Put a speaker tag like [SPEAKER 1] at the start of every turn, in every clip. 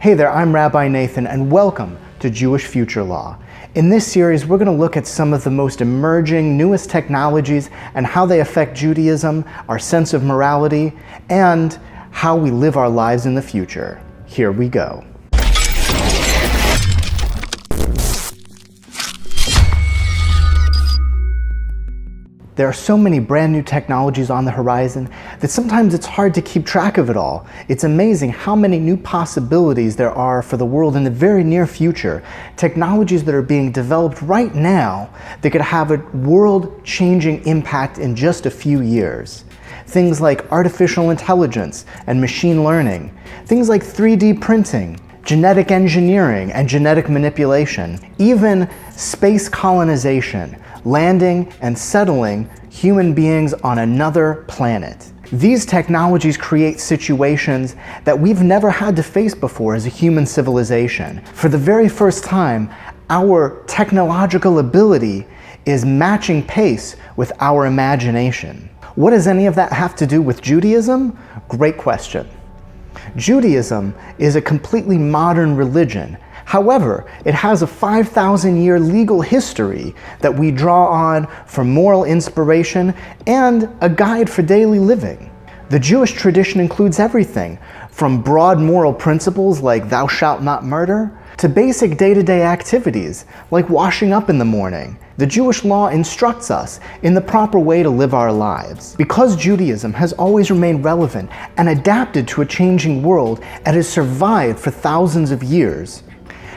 [SPEAKER 1] Hey there, I'm Rabbi Nathan, and welcome to Jewish Future Law. In this series, we're going to look at some of the most emerging, newest technologies and how they affect Judaism, our sense of morality, and how we live our lives in the future. Here we go. There are so many brand new technologies on the horizon that sometimes it's hard to keep track of it all. It's amazing how many new possibilities there are for the world in the very near future. Technologies that are being developed right now that could have a world-changing impact in just a few years. Things like artificial intelligence and machine learning. Things like 3D printing, genetic engineering and genetic manipulation. Even space colonization. Landing and settling human beings on another planet. These technologies create situations that we've never had to face before as a human civilization. For the very first time, our technological ability is matching pace with our imagination. What does any of that have to do with Judaism? Great question. Judaism is a completely modern religion. However, it has a 5,000-year legal history that we draw on for moral inspiration and a guide for daily living. The Jewish tradition includes everything from broad moral principles like thou shalt not murder to basic day-to-day activities like washing up in the morning. The Jewish law instructs us in the proper way to live our lives. Because Judaism has always remained relevant and adapted to a changing world and has survived for thousands of years.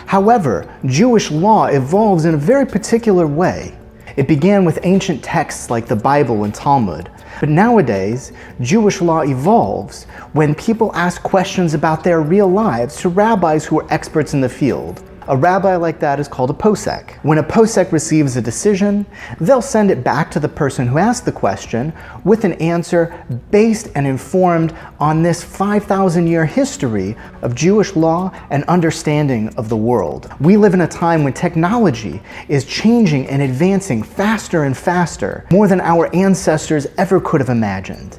[SPEAKER 1] However, Jewish law evolves in a very particular way. It began with ancient texts like the Bible and Talmud, but nowadays, Jewish law evolves when people ask questions about their real lives to rabbis who are experts in the field. A rabbi like that is called a posek. When a posek receives a decision, they'll send it back to the person who asked the question with an answer based and informed on this 5,000-year history of Jewish law and understanding of the world. We live in a time when technology is changing and advancing faster and faster, more than our ancestors ever could have imagined.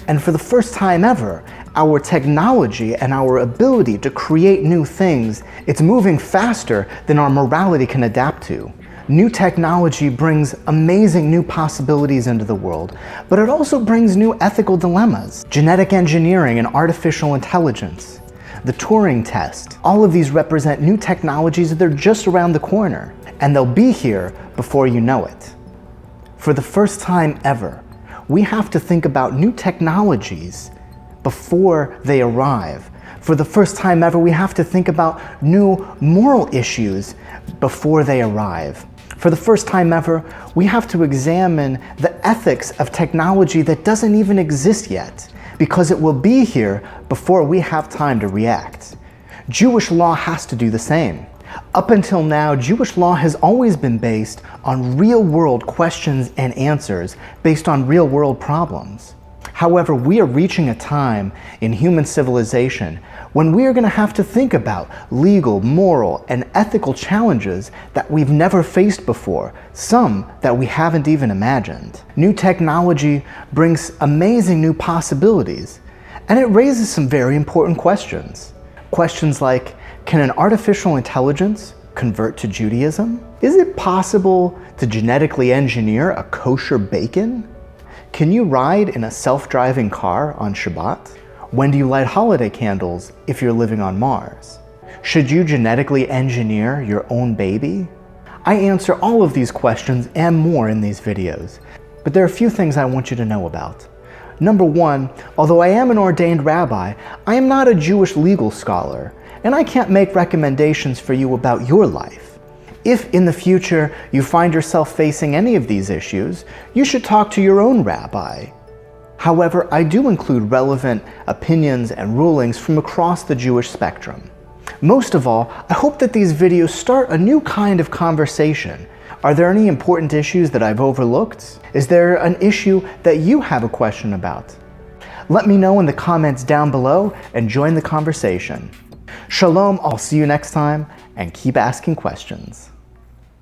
[SPEAKER 1] And for the first time ever, our technology and our ability to create new things, it's moving faster than our morality can adapt to. New technology brings amazing new possibilities into the world, but it also brings new ethical dilemmas. Genetic engineering and artificial intelligence, the Turing test, all of these represent new technologies that are just around the corner, and they'll be here before you know it. For the first time ever, we have to think about new technologies before they arrive. For the first time ever, we have to think about new moral issues before they arrive. For the first time ever, we have to examine the ethics of technology that doesn't even exist yet, because it will be here before we have time to react. Jewish law has to do the same. Up until now, Jewish law has always been based on real-world questions and answers based on real-world problems. However, we are reaching a time in human civilization when we are going to have to think about legal, moral, and ethical challenges that we've never faced before, some that we haven't even imagined. New technology brings amazing new possibilities, and it raises some very important questions. Questions like, can an artificial intelligence convert to Judaism? Is it possible to genetically engineer a kosher bacon? Can you ride in a self-driving car on Shabbat? When do you light holiday candles if you're living on Mars? Should you genetically engineer your own baby? I answer all of these questions and more in these videos, but there are a few things I want you to know about. Number one, although I am an ordained rabbi, I am not a Jewish legal scholar, and I can't make recommendations for you about your life. If in the future you find yourself facing any of these issues, you should talk to your own rabbi. However, I do include relevant opinions and rulings from across the Jewish spectrum. Most of all, I hope that these videos start a new kind of conversation. Are there any important issues that I've overlooked? Is there an issue that you have a question about? Let me know in the comments down below and join the conversation. Shalom, I'll see you next time, and keep asking questions.